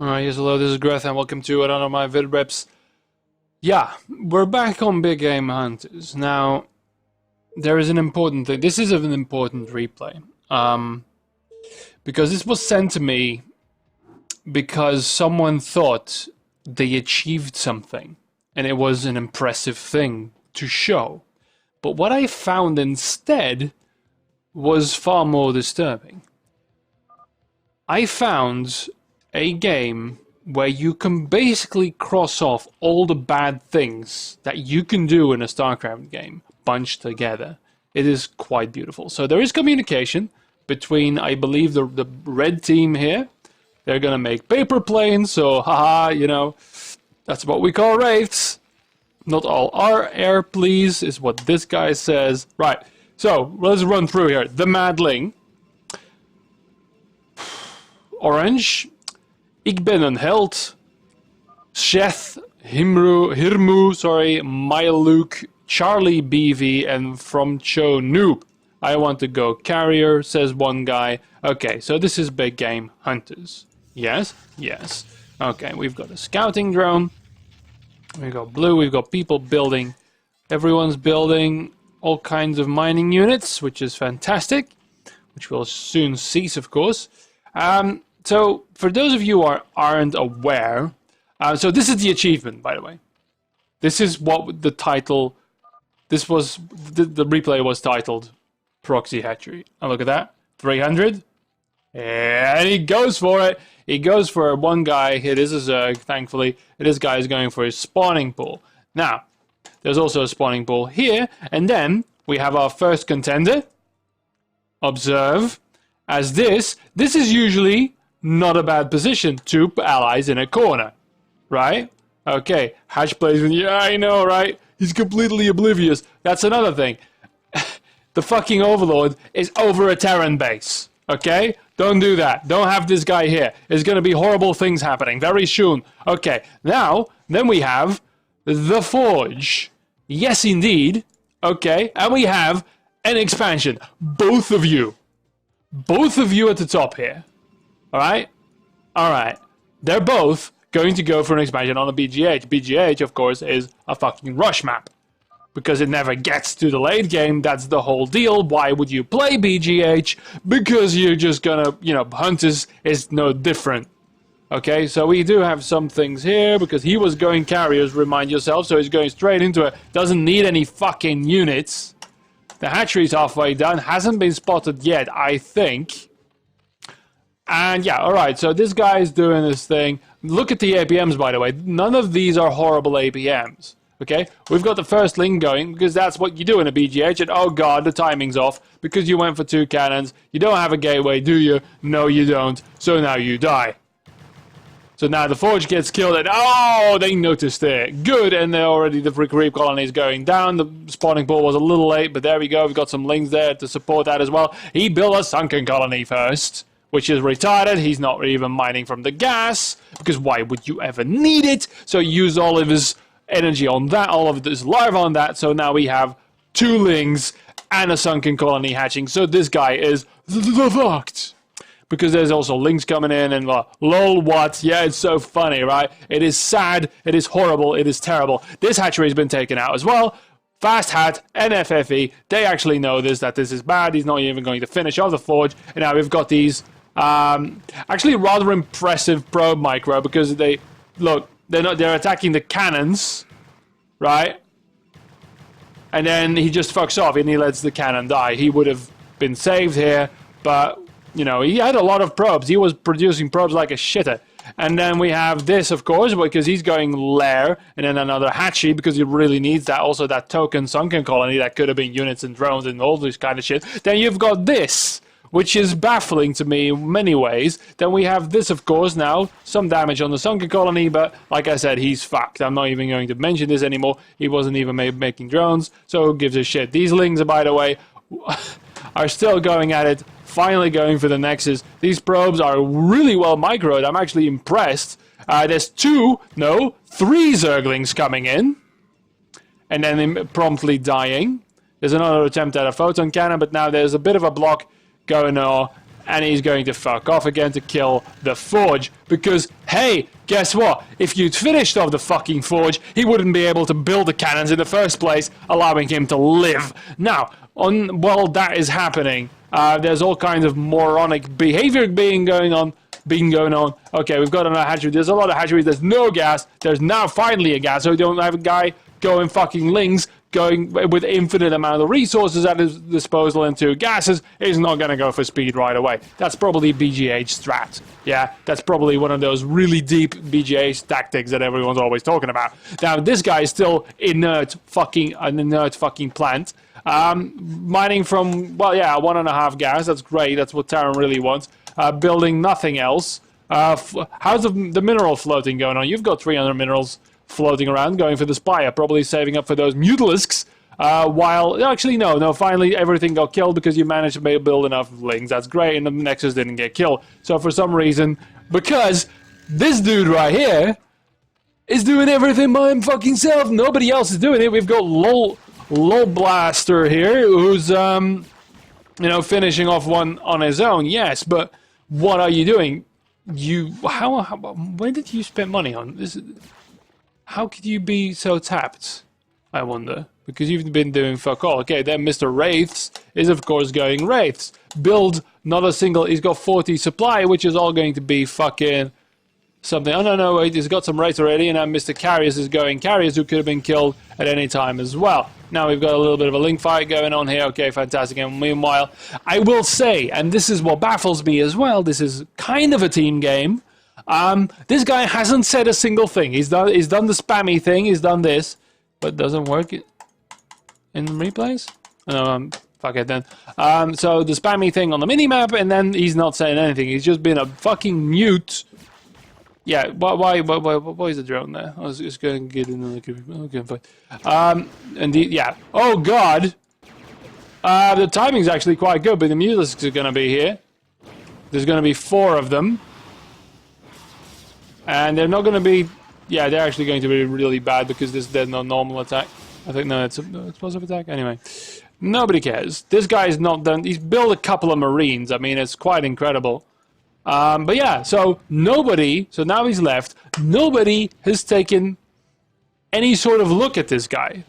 Alright, yes, hello, this is Greth, and welcome to another of my Vidreps. Yeah, we're back on Big Game Hunters. Now, there is an important thing. This is an important replay. Because this was sent to me because someone thought they achieved something, and it was an impressive thing to show. But what I found instead was far more disturbing. I found a game where you can basically cross off all the bad things that you can do in a Starcraft game bunched together. It is quite beautiful. So there is communication between, I believe, the red team here. They're gonna make paper planes, so haha, you know, that's what we call wraiths. Not all are air, please, is what this guy says. Right, so let's run through here. The Madling. Orange. Ik ben een held. Sheth, Hirmu, Myluk, Charlie BV, and From Cho Noob. I want to go carrier, says one guy. Okay, so this is Big Game Hunters. Yes? Yes. Okay, we've got a scouting drone. We've got blue, we've got people building. Everyone's building all kinds of mining units, which is fantastic. Which will soon cease, of course. So, for those of you who aren't aware, so this is the achievement, by the way. This is what the title, the replay was titled Proxy Hatchery. And look at that, 300. And he goes for it. He goes for one guy. It is a Zerg, thankfully. This guy is going for his spawning pool. Now, there's also a spawning pool here. And then we have our first contender. Observe. As this is usually not a bad position. Two allies in a corner. Right? Okay. Hatch plays with, yeah, I know, right? He's completely oblivious. That's another thing. The fucking Overlord is over a Terran base. Okay? Don't do that. Don't have this guy here. There's gonna be horrible things happening very soon. Okay. Now, then we have the Forge. Yes, indeed. Okay. And we have an expansion. Both of you. Both of you at the top here. Alright? Alright. They're both going to go for an expansion on a BGH. BGH, of course, is a fucking rush map. Because it never gets to the late game, that's the whole deal. Why would you play BGH? Because you're just gonna, you know, Hunters is no different. Okay, so we do have some things here, because he was going carriers, remind yourself, so he's going straight into it. Doesn't need any fucking units. The hatchery's halfway done, hasn't been spotted yet, I think. And yeah, alright, so this guy is doing this thing. Look at the APMs, by the way. None of these are horrible APMs. Okay, we've got the first link going, because that's what you do in a BGH, and oh god, the timing's off, because you went for two cannons. You don't have a gateway, do you? No, you don't. So now you die. So now the Forge gets killed, and oh, they noticed it. Good, and they're already, the creep colony is going down. The spawning pool was a little late, but there we go. We've got some links there to support that as well. He built a sunken colony first, which is retarded. He's not even mining from the gas, because why would you ever need it? So he used all of his energy on that, all of this larva on that, so now we have two lings and a sunken colony hatching, so this guy is fucked. Because there's also links coming in and lol, what? Yeah, it's so funny, right? It is sad, it is horrible, it is terrible. This hatchery has been taken out as well. Fast Hat and FFE, they actually know this, that this is bad. He's not even going to finish off the Forge, and now we've got these actually rather impressive probe micro, because they, look, they're attacking the cannons, right? And then he just fucks off and he lets the cannon die. He would have been saved here, but, you know, he had a lot of probes. He was producing probes like a shitter. And then we have this, of course, because he's going lair, and then another hatchery, because he really needs that. Also, that token sunken colony that could have been units and drones and all this kind of shit. Then you've got this, which is baffling to me in many ways. Then we have this, of course, now. Some damage on the sunken colony, but like I said, he's fucked. I'm not even going to mention this anymore. He wasn't even making drones, so who gives a shit? These lings, by the way, are still going at it, finally going for the Nexus. These probes are really well microed. I'm actually impressed. There's three Zerglings coming in, and then promptly dying. There's another attempt at a photon cannon, but now there's a bit of a block going on, and he's going to fuck off again to kill the Forge. Because, hey, guess what? If you'd finished off the fucking Forge, he wouldn't be able to build the cannons in the first place, allowing him to live. Now, while that is happening, there's all kinds of moronic behavior going on. Okay, we've got another hatchery. There's a lot of hatcheries. There's no gas. There's now finally a gas, so we don't have a guy going fucking lings, going with infinite amount of resources at his disposal into gases. He's not going to go for speed right away. That's probably BGH strat. Yeah, that's probably one of those really deep BGH tactics that everyone's always talking about. Now, this guy is still an inert fucking plant. Mining from, well, yeah, 1.5 gas. That's great. That's what Terran really wants. Building nothing else. How's the mineral floating going on? You've got 300 minerals floating around, going for the Spire, probably saving up for those Mutalisks. While, actually, no, finally everything got killed because you managed to build enough lings. That's great, and the Nexus didn't get killed. So for some reason, because this dude right here is doing everything by him fucking self, nobody else is doing it. We've got Low Blaster here, who's, finishing off one on his own, yes, but what are you doing? Where did you spend money on this? How could you be so tapped, I wonder? Because you've been doing fuck all. Okay, then Mr. Wraiths is, of course, going Wraiths. Build not a single... He's got 40 supply, which is all going to be fucking something. Oh, no, wait, he's got some Wraiths already, and now Mr. Carriers is going Carriers, who could have been killed at any time as well. Now we've got a little bit of a link fight going on here. Okay, fantastic. And meanwhile, I will say, and this is what baffles me as well, this is kind of a team game. This guy hasn't said a single thing. He's done the spammy thing. He's done this, but doesn't work in replays. No, fuck it then. So the spammy thing on the minimap, and then he's not saying anything. He's just been a fucking mute. Yeah. Why is the drone there? I was just going to get in the okay, fine. Indeed. Yeah. Oh God. The timing's actually quite good, but the Mutalisks are going to be here. There's going to be 4 of them. And they're not going to be... Yeah, they're actually going to be really bad because there's no normal attack. I think, no, it's a explosive attack. Anyway, nobody cares. This guy's not done... He's built a couple of Marines. I mean, it's quite incredible. But yeah, so nobody... So now he's left. Nobody has taken any sort of look at this guy.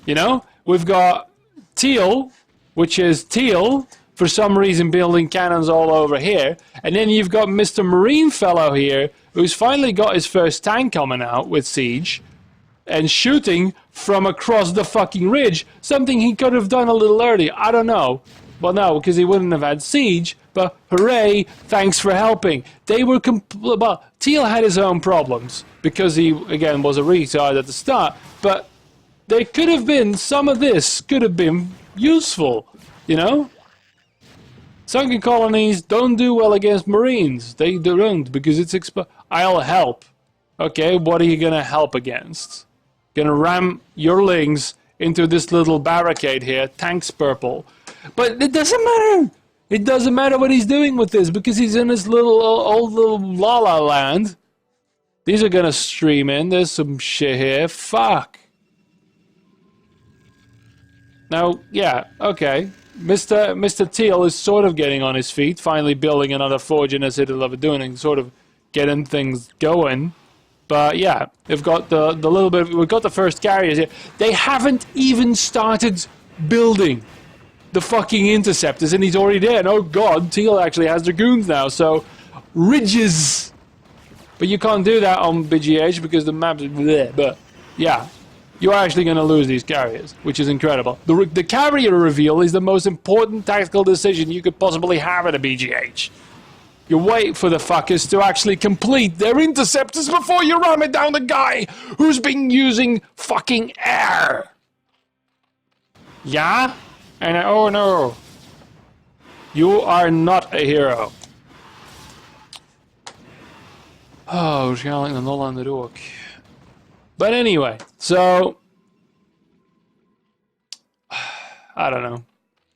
You know? We've got Teal, which is Teal... for some reason building cannons all over here. And then you've got Mr. Marine fellow here, who's finally got his first tank coming out with Siege, and shooting from across the fucking ridge, something he could have done a little earlier. I don't know. Well, no, because he wouldn't have had Siege, but hooray, thanks for helping. They were well, Teal had his own problems, because he, again, was a retard at the start, but there could have been, some of this could have been useful, you know? Sunken colonies don't do well against Marines. They don't, because it's I'll help. Okay, what are you gonna help against? Gonna ram your lings into this little barricade here, tanks purple. But it doesn't matter. It doesn't matter what he's doing with this, because he's in this little old little la la land. These are gonna stream in. There's some shit here. Fuck. Now, yeah, okay. Mr. Teal is sort of getting on his feet, finally building another forge in a Citadel of Doing and sort of getting things going. But yeah, we've got the little bit. We've got the first carriers here. They haven't even started building the fucking interceptors, and he's already there. And oh God, Teal actually has dragoons now. So ridges, but you can't do that on BGH because the map is bleh. But yeah. You are actually going to lose these carriers, which is incredible. The carrier reveal is the most important tactical decision you could possibly have at a BGH. You wait for the fuckers to actually complete their interceptors before you ram it down the guy who's been using fucking air. Yeah? And oh no. You are not a hero. Oh, waarschijnlijk een Hollander ook. But anyway, so I don't know.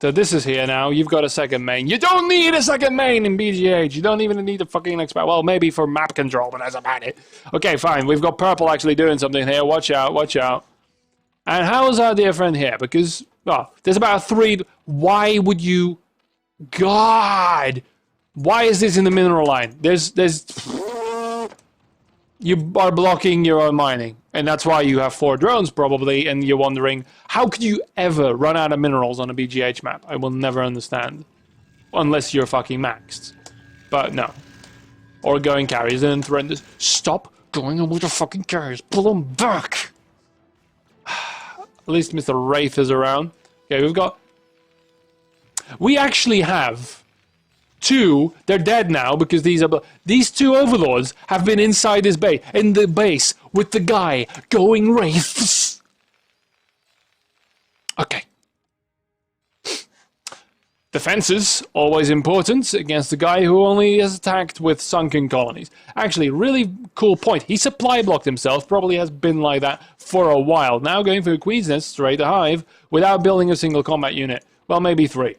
So this is here now. You've got a second main. You don't need a second main in BGH. You don't even need a fucking expert. Well, maybe for map control, but that's about it. Okay, fine. We've got purple actually doing something here. Watch out, watch out. And how is our dear friend here? Because, well, there's about 3... Why would you... God! Why is this in the mineral line? You are blocking your own mining. And that's why you have 4 drones, probably, and you're wondering, how could you ever run out of minerals on a BGH map? I will never understand. Unless you're fucking maxed. But no. Or going carriers and threatens. Stop going with the fucking carriers. Pull them back! At least Mr. Wraith is around. Okay, we've got... We actually have 2. They're dead now because these 2 overlords have been inside this base. In the base with the guy going wraiths. Okay. Defenses, always important against the guy who only has attacked with sunken colonies. Actually, really cool point. He supply blocked himself, probably has been like that for a while. Now going for a Queen's Nest straight to Hive without building a single combat unit. Well, maybe 3.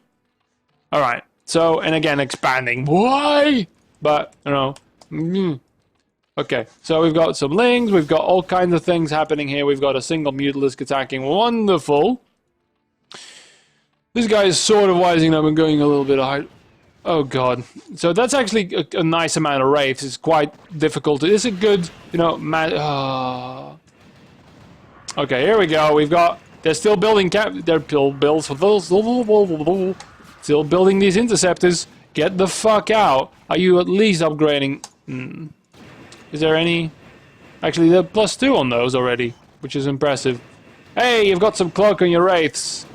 Alright, so, and again, expanding. Why? But, you know. Okay, so we've got some lings, we've got all kinds of things happening here. We've got a single Mutalisk attacking. Wonderful. This guy is sort of wising up and going a little bit high. Oh god. So that's actually a nice amount of wraiths. It's quite difficult. It's a good, you know, Okay, here we go. We've got... They're still building still building these interceptors. Get the fuck out. Are you at least upgrading? Is there any... Actually, they're +2 on those already, which is impressive. Hey, you've got some cloak on your wraiths.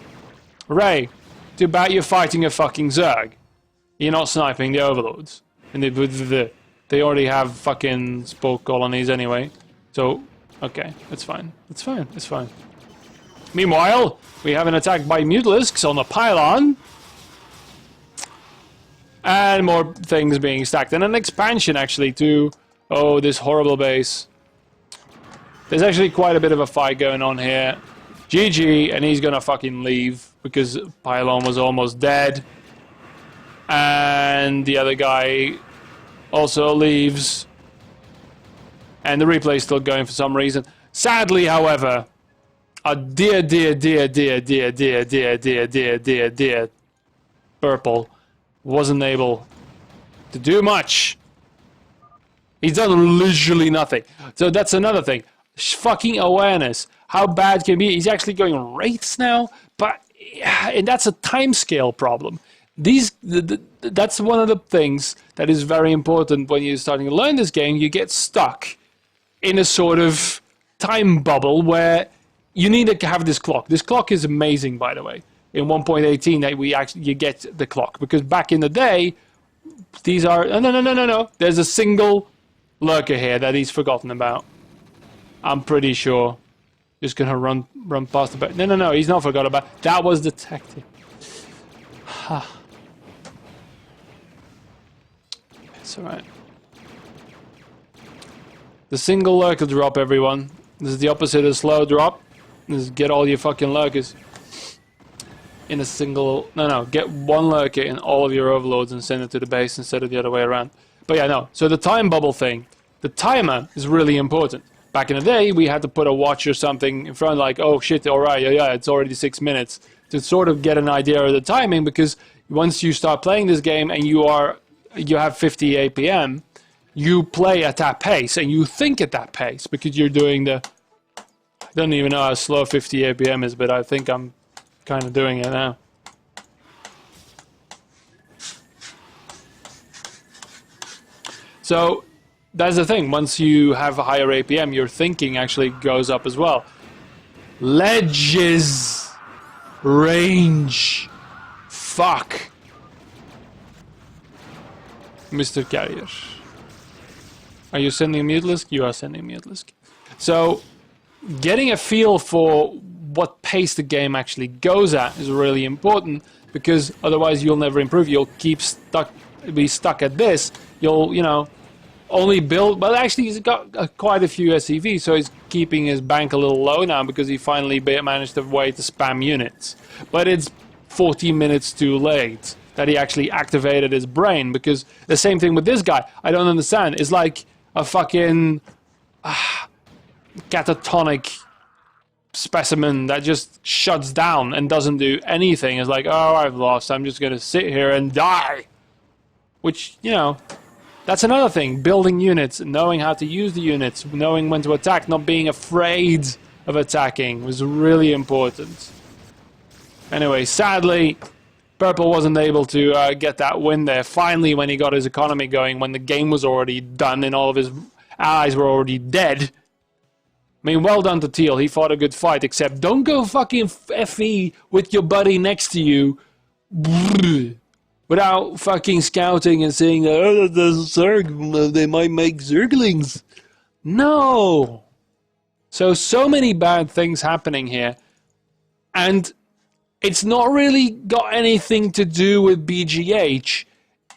Ray, too bad you're fighting a fucking Zerg. You're not sniping the overlords. And they already have fucking spoke colonies anyway. So, okay, that's fine. It's fine, it's fine. Meanwhile, we have an attack by Mutalisks on the pylon. And more things being stacked. And an expansion, actually, to... Oh, this horrible base. There's actually quite a bit of a fight going on here. GG, and he's gonna fucking leave. Because pylon was almost dead. And the other guy also leaves. And the replay is still going for some reason. Sadly, however, a dear purple wasn't able to do much. He's done literally nothing. So that's another thing. Fucking awareness. How bad can it be? He's actually going wraiths now, but and that's a timescale problem. That's one of the things that is very important when you're starting to learn this game. You get stuck in a sort of time bubble where you need to have this clock. This clock is amazing, by the way. In 1.18, that you get the clock, because back in the day, these are no. There's a single lurker here that he's forgotten about. I'm pretty sure. Just gonna run past the back. No, he's not forgot about. That was the tactic. It's alright. The single lurker drop, everyone. This is the opposite of slow drop. This is get all your fucking lurkers in a single... No, get one lurker in all of your overlords and send it to the base instead of the other way around. But yeah, no. So the time bubble thing. The timer is really important. Back in the day, we had to put a watch or something in front, like, oh shit, alright, yeah, it's already 6 minutes, to sort of get an idea of the timing, because once you start playing this game and you have 50 APM, you play at that pace, and you think at that pace, because you're doing the... I don't even know how slow 50 APM is, but I think I'm kind of doing it now. So... That's the thing, once you have a higher APM, your thinking actually goes up as well. Ledges! Range! Fuck! Mr. Carrier. Are you sending a Mutalisk? You are sending a Mutalisk. So, getting a feel for what pace the game actually goes at is really important, because otherwise you'll never improve. You'll be stuck at this. You'll, you know... only build, but actually he's got quite a few SCVs, so he's keeping his bank a little low now because he finally managed a way to spam units. But it's 40 minutes too late that he actually activated his brain, because the same thing with this guy, I don't understand. It's like a fucking catatonic specimen that just shuts down and doesn't do anything. It's like, oh, I've lost, I'm just gonna sit here and die. Which, you know, that's another thing. Building units, knowing how to use the units, knowing when to attack, not being afraid of attacking was really important. Anyway, sadly, Purple wasn't able to get that win there. Finally, when he got his economy going, when the game was already done and all of his allies were already dead. I mean, well done to Teal. He fought a good fight, except don't go fucking FE with your buddy next to you without fucking scouting and saying, oh, there's Zerg, they might make Zerglings. No! So many bad things happening here. And it's not really got anything to do with BGH.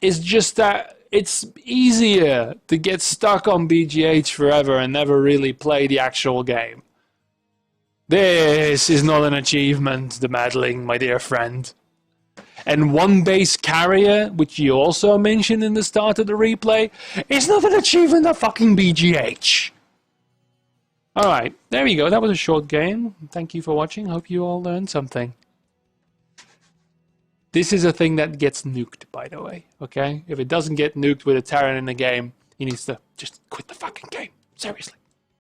It's just that it's easier to get stuck on BGH forever and never really play the actual game. This is not an achievement, the meddling, my dear friend. And one base carrier, which you also mentioned in the start of the replay, is not an achievement of fucking BGH. Alright, there we go. That was a short game. Thank you for watching. Hope you all learned something. This is a thing that gets nuked, by the way, okay? If it doesn't get nuked with a Terran in the game, he needs to just quit the fucking game. Seriously.